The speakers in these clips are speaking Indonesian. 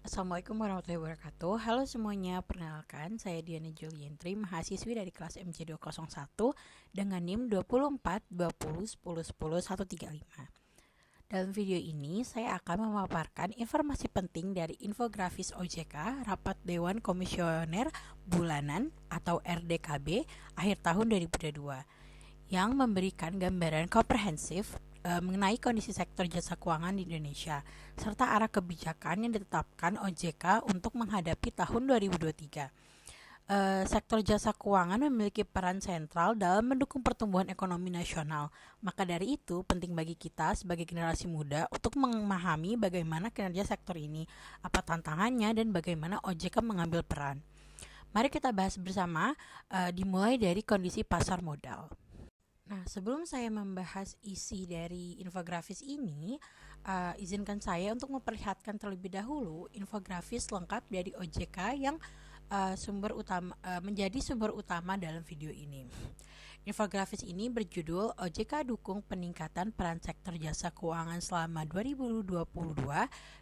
Assalamualaikum warahmatullahi wabarakatuh. Halo semuanya, perkenalkan saya Diana Julientri, mahasiswi dari kelas MC201 dengan NIM 24 20 10 10 135. Dalam video ini saya akan memaparkan informasi penting dari infografis OJK Rapat Dewan Komisioner Bulanan atau RDKB akhir tahun 2022 yang memberikan gambaran komprehensif mengenai kondisi sektor jasa keuangan di Indonesia serta arah kebijakan yang ditetapkan OJK untuk menghadapi tahun 2023. Sektor jasa keuangan memiliki peran sentral dalam mendukung pertumbuhan ekonomi nasional. Maka dari itu, penting bagi kita sebagai generasi muda untuk memahami bagaimana kinerja sektor ini, apa tantangannya, dan bagaimana OJK mengambil peran. Mari kita bahas bersama, dimulai dari kondisi pasar modal. Nah, sebelum saya membahas isi dari infografis ini, izinkan saya untuk memperlihatkan terlebih dahulu infografis lengkap dari OJK yang menjadi sumber utama dalam video ini. Infografis ini berjudul OJK Dukung Peningkatan Peran Sektor Jasa Keuangan selama 2022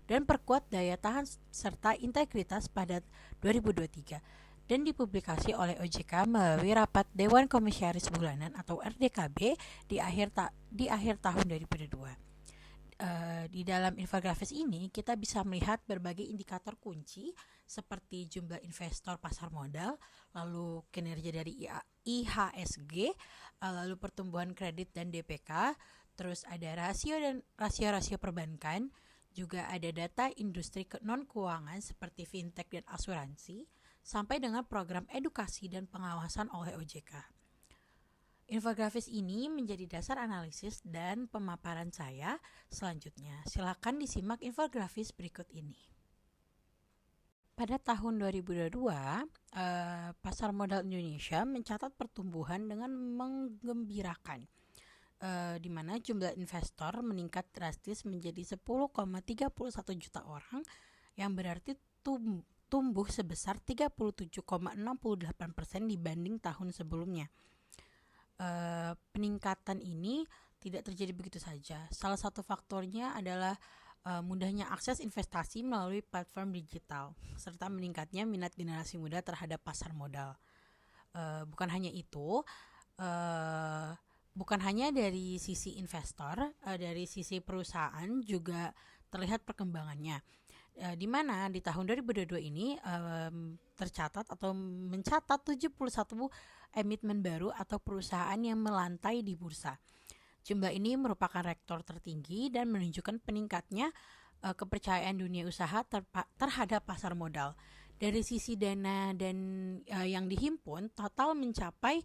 dan Perkuat Daya Tahan serta Integritas pada 2023 dan dipublikasi oleh OJK melalui Rapat Dewan Komisaris Bulanan atau RDKB di akhir tahun 2022. Di dalam infografis ini kita bisa melihat berbagai indikator kunci seperti jumlah investor pasar modal, lalu kinerja dari IHSG, lalu pertumbuhan kredit dan DPK, terus ada rasio perbankan, juga ada data industri non keuangan seperti fintech dan asuransi, sampai dengan program edukasi dan pengawasan oleh OJK. Infografis ini menjadi dasar analisis dan pemaparan saya selanjutnya. Silakan disimak infografis berikut ini. Pada tahun 2022, pasar modal Indonesia mencatat pertumbuhan dengan menggembirakan, di mana jumlah investor meningkat drastis menjadi 10,31 juta orang, yang berarti tumbuh sebesar 37,68% dibanding tahun sebelumnya. Peningkatan ini tidak terjadi begitu saja. Salah satu faktornya adalah mudahnya akses investasi melalui platform digital serta meningkatnya minat generasi muda terhadap pasar modal. Bukan hanya itu, bukan hanya dari sisi investor, dari sisi perusahaan juga terlihat perkembangannya. Di mana di tahun 2022 ini tercatat atau mencatat 71 emiten baru atau perusahaan yang melantai di bursa. Jumlah ini merupakan rekor tertinggi dan menunjukkan peningkatnya kepercayaan dunia usaha terhadap pasar modal. Dari sisi dana dan yang dihimpun total mencapai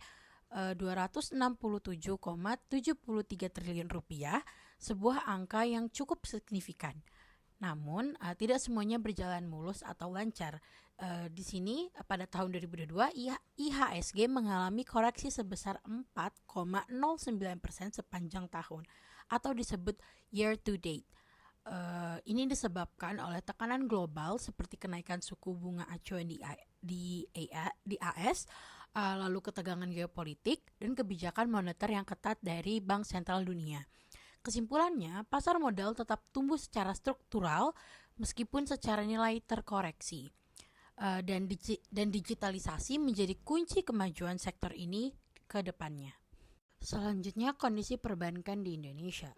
267,73 triliun rupiah, sebuah angka yang cukup signifikan. Namun, tidak semuanya berjalan mulus atau lancar. Di sini, pada tahun 2022, IHSG mengalami koreksi sebesar 4,09% sepanjang tahun, atau disebut year to date. Ini disebabkan oleh tekanan global seperti kenaikan suku bunga acuan di AS, lalu ketegangan geopolitik, dan kebijakan moneter yang ketat dari Bank Sentral Dunia. Kesimpulannya, pasar modal tetap tumbuh secara struktural meskipun secara nilai terkoreksi. Dan digitalisasi menjadi kunci kemajuan sektor ini ke depannya. Selanjutnya, kondisi perbankan di Indonesia.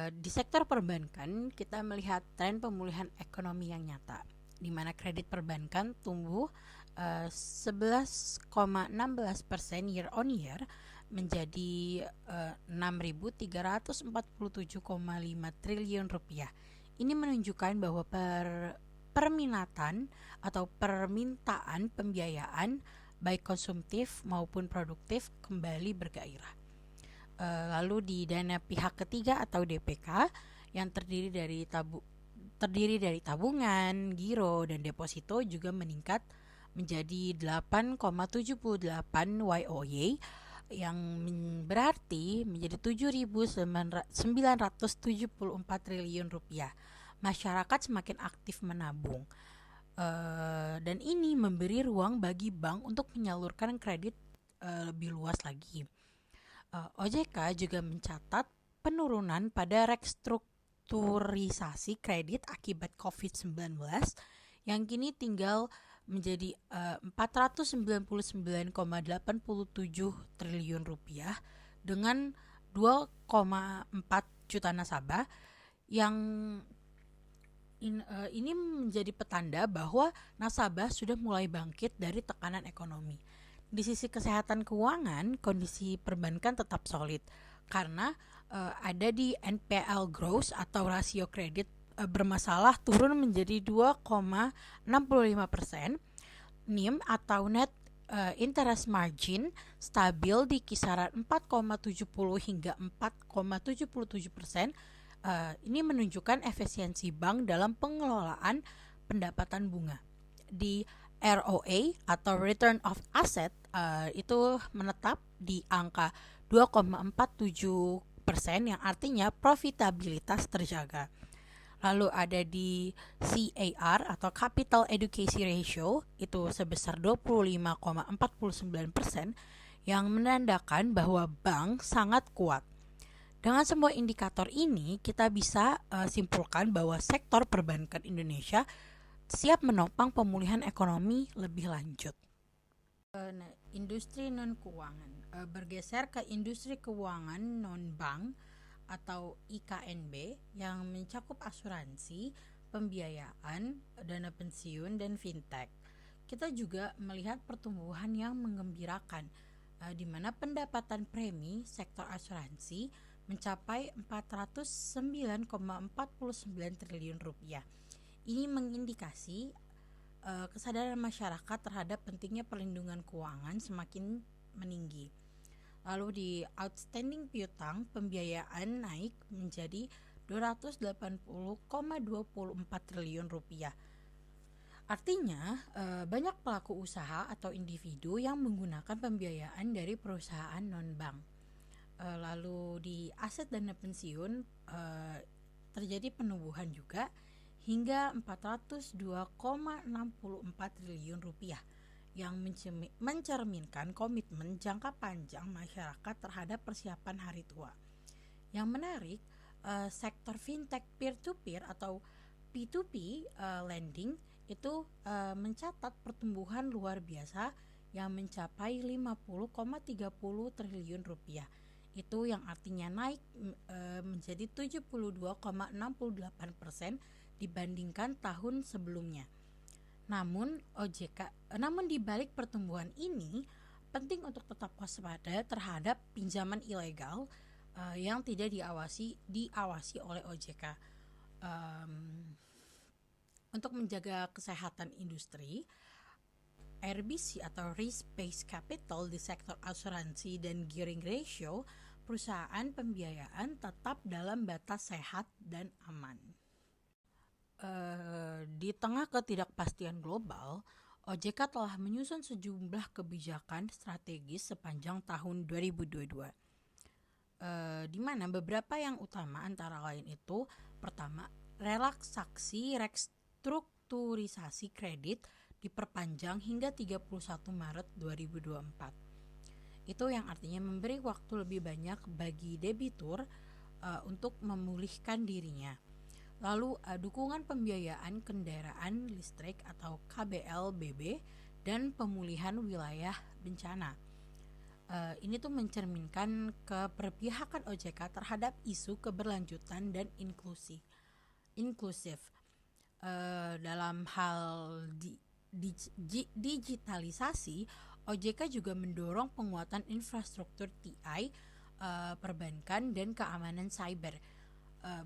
Di sektor perbankan, kita melihat tren pemulihan ekonomi yang nyata, di mana kredit perbankan tumbuh 11,16% year on year menjadi 6.347,5 triliun rupiah. Ini menunjukkan bahwa permintaan pembiayaan baik konsumtif maupun produktif kembali bergairah. Lalu di dana pihak ketiga atau DPK yang terdiri dari tabungan, giro, dan deposito juga meningkat menjadi 8,78 YoY, yang berarti menjadi 7.974 triliun rupiah. Masyarakat semakin aktif menabung, dan ini memberi ruang bagi bank untuk menyalurkan kredit lebih luas lagi. OJK juga mencatat penurunan pada restrukturisasi kredit akibat COVID-19 yang kini tinggal menjadi 499,87 triliun rupiah dengan 2,4 juta nasabah yang ini menjadi petanda bahwa nasabah sudah mulai bangkit dari tekanan ekonomi. Di sisi kesehatan keuangan, kondisi perbankan tetap solid karena ada di NPL growth atau rasio kredit bermasalah turun menjadi 2,65%. NIM atau net interest margin stabil di kisaran 4,70 hingga 4,77%. Ini menunjukkan efisiensi bank dalam pengelolaan pendapatan bunga. Di ROA atau return of asset itu menetap di angka 2,47% yang artinya profitabilitas terjaga. Lalu ada di CAR atau Capital Adequacy Ratio itu sebesar 25,49% yang menandakan bahwa bank sangat kuat. Dengan semua indikator ini kita bisa simpulkan bahwa sektor perbankan Indonesia siap menopang pemulihan ekonomi lebih lanjut. Industri non-keuangan bergeser ke industri keuangan non-bank atau IKNB yang mencakup asuransi, pembiayaan, dana pensiun, dan fintech. Kita juga melihat pertumbuhan yang menggembirakan, di mana pendapatan premi sektor asuransi mencapai 409,49 triliun rupiah. Ini mengindikasi kesadaran masyarakat terhadap pentingnya perlindungan keuangan semakin meninggi. Lalu di outstanding piutang pembiayaan naik menjadi 280,24 triliun rupiah. Artinya banyak pelaku usaha atau individu yang menggunakan pembiayaan dari perusahaan non-bank. Lalu di aset dana pensiun terjadi penumbuhan juga hingga 402,64 triliun rupiah yang mencerminkan komitmen jangka panjang masyarakat terhadap persiapan hari tua. Yang menarik, sektor fintech peer-to-peer atau P2P lending itu mencatat pertumbuhan luar biasa yang mencapai 50,30 triliun rupiah. Itu yang artinya naik menjadi 72,68% dibandingkan tahun sebelumnya. Namun di balik pertumbuhan ini penting untuk tetap waspada terhadap pinjaman ilegal yang tidak diawasi oleh OJK. Untuk menjaga kesehatan industri, RBC atau Risk Based Capital di sektor asuransi dan gearing ratio perusahaan pembiayaan tetap dalam batas sehat dan aman. Di tengah ketidakpastian global, OJK telah menyusun sejumlah kebijakan strategis sepanjang tahun 2022. Di mana beberapa yang utama antara lain itu, pertama, relaksasi restrukturisasi kredit diperpanjang hingga 31 Maret 2024. Itu yang artinya memberi waktu lebih banyak bagi debitur untuk memulihkan dirinya. Lalu dukungan pembiayaan kendaraan listrik atau KBLBB dan pemulihan wilayah bencana. Ini tuh mencerminkan keberpihakan OJK terhadap isu keberlanjutan dan inklusif. Dalam hal digitalisasi, OJK juga mendorong penguatan infrastruktur TI, perbankan dan keamanan cyber.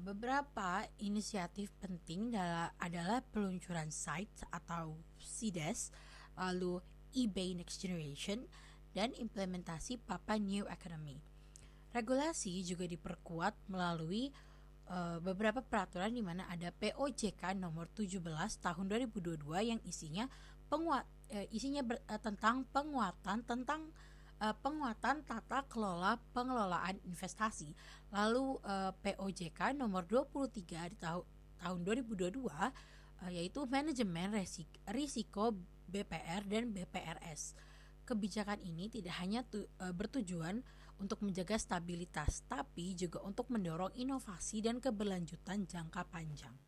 Beberapa inisiatif penting adalah peluncuran SITE atau CDES, lalu eBay Next Generation, dan implementasi Papa New Economy. Regulasi juga diperkuat melalui beberapa peraturan di mana ada POJK nomor 17 tahun 2022 yang isinya tentang penguatan tata kelola pengelolaan investasi. Lalu POJK nomor 23 di tahun 2022 yaitu manajemen risiko BPR dan BPRS. Kebijakan ini tidak hanya bertujuan untuk menjaga stabilitas, tapi juga untuk mendorong inovasi dan keberlanjutan jangka panjang.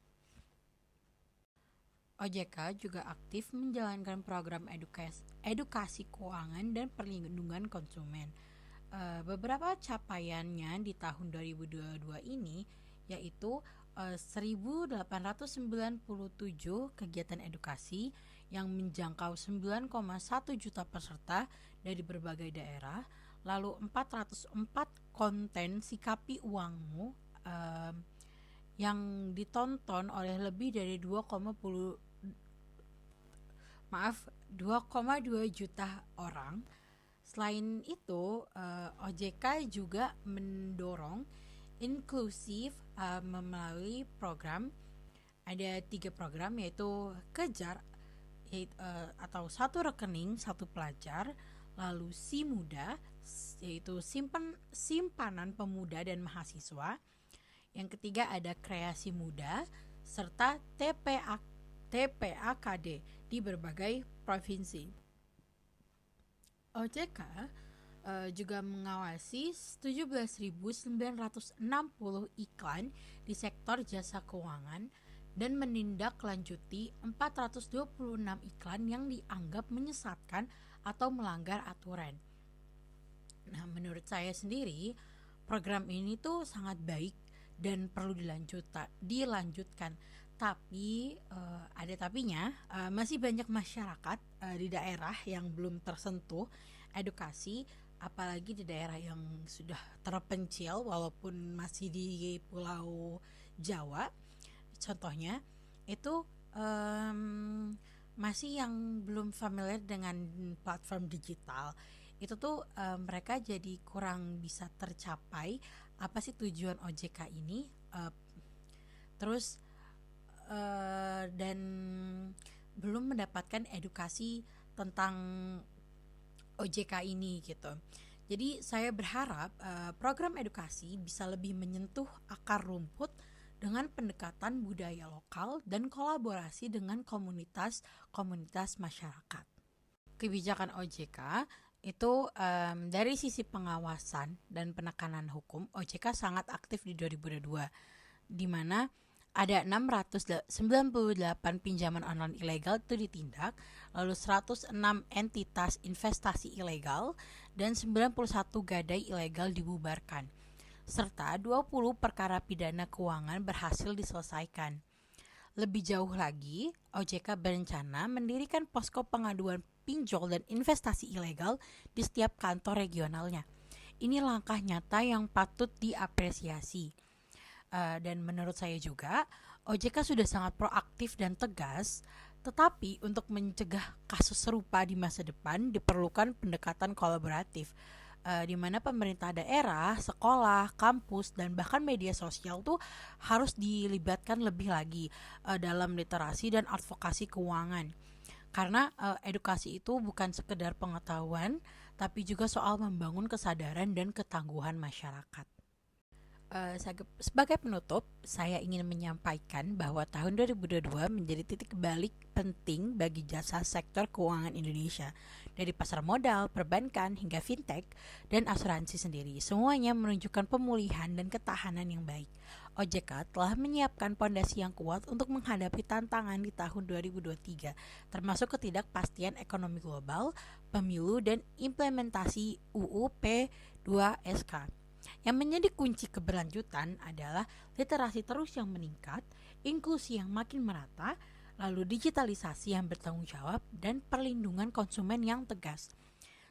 OJK juga aktif menjalankan program edukasi keuangan dan perlindungan konsumen. Beberapa capaiannya di tahun 2022 ini yaitu 1.897 kegiatan edukasi yang menjangkau 9,1 juta peserta dari berbagai daerah, lalu 404 konten sikapi uangmu yang ditonton oleh lebih dari 2,2 juta orang. Selain itu, OJK juga mendorong inklusif melalui program. Ada 3 program, yaitu Kejar atau satu rekening satu pelajar, lalu Si Muda yaitu simpanan pemuda dan mahasiswa. Yang ketiga ada Kreasi Muda serta TPAKD di berbagai provinsi. OJK juga mengawasi 17.960 iklan di sektor jasa keuangan dan menindaklanjuti 426 iklan yang dianggap menyesatkan atau melanggar aturan. Nah, menurut saya sendiri, program ini tuh sangat baik dan perlu dilanjutkan. Tapi ada tapinya, masih banyak masyarakat di daerah yang belum tersentuh edukasi, apalagi di daerah yang sudah terpencil walaupun masih di Pulau Jawa. Contohnya itu masih yang belum familiar dengan platform digital. Itu tuh mereka jadi kurang bisa tercapai apa sih tujuan OJK ini, terus dan belum mendapatkan edukasi tentang OJK ini gitu. Jadi saya berharap program edukasi bisa lebih menyentuh akar rumput dengan pendekatan budaya lokal dan kolaborasi dengan komunitas masyarakat. Kebijakan OJK itu dari sisi pengawasan dan penekanan hukum, OJK sangat aktif di 2022, di mana ada 698 pinjaman online ilegal itu ditindak, lalu 106 entitas investasi ilegal dan 91 gadai ilegal dibubarkan, serta 20 perkara pidana keuangan berhasil diselesaikan. Lebih jauh lagi, OJK berencana mendirikan posko pengaduan pinjol dan investasi ilegal di setiap kantor regionalnya. Ini langkah nyata yang patut diapresiasi. Dan menurut saya juga, OJK sudah sangat proaktif dan tegas, tetapi untuk mencegah kasus serupa di masa depan diperlukan pendekatan kolaboratif, di mana pemerintah daerah, sekolah, kampus, dan bahkan media sosial tuh harus dilibatkan lebih lagi dalam literasi dan advokasi keuangan. Karena edukasi itu bukan sekedar pengetahuan, tapi juga soal membangun kesadaran dan ketangguhan masyarakat. Sebagai penutup, saya ingin menyampaikan bahwa tahun 2022 menjadi titik balik penting bagi jasa sektor keuangan Indonesia. Dari pasar modal, perbankan, hingga fintech, dan asuransi sendiri, semuanya menunjukkan pemulihan dan ketahanan yang baik. OJK telah menyiapkan pondasi yang kuat untuk menghadapi tantangan di tahun 2023, termasuk ketidakpastian ekonomi global, pemilu, dan implementasi UU P2SK. Yang menjadi kunci keberlanjutan adalah literasi terus yang meningkat, inklusi yang makin merata, lalu digitalisasi yang bertanggung jawab, dan perlindungan konsumen yang tegas.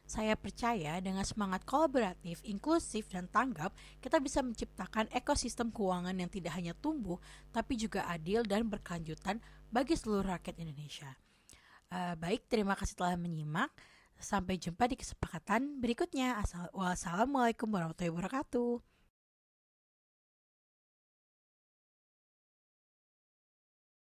Saya percaya dengan semangat kolaboratif, inklusif, dan tanggap, kita bisa menciptakan ekosistem keuangan yang tidak hanya tumbuh, tapi juga adil dan berkelanjutan bagi seluruh rakyat Indonesia. Baik, terima kasih telah menyimak. Sampai jumpa di kesepakatan berikutnya. Wassalamualaikum warahmatullahi wabarakatuh.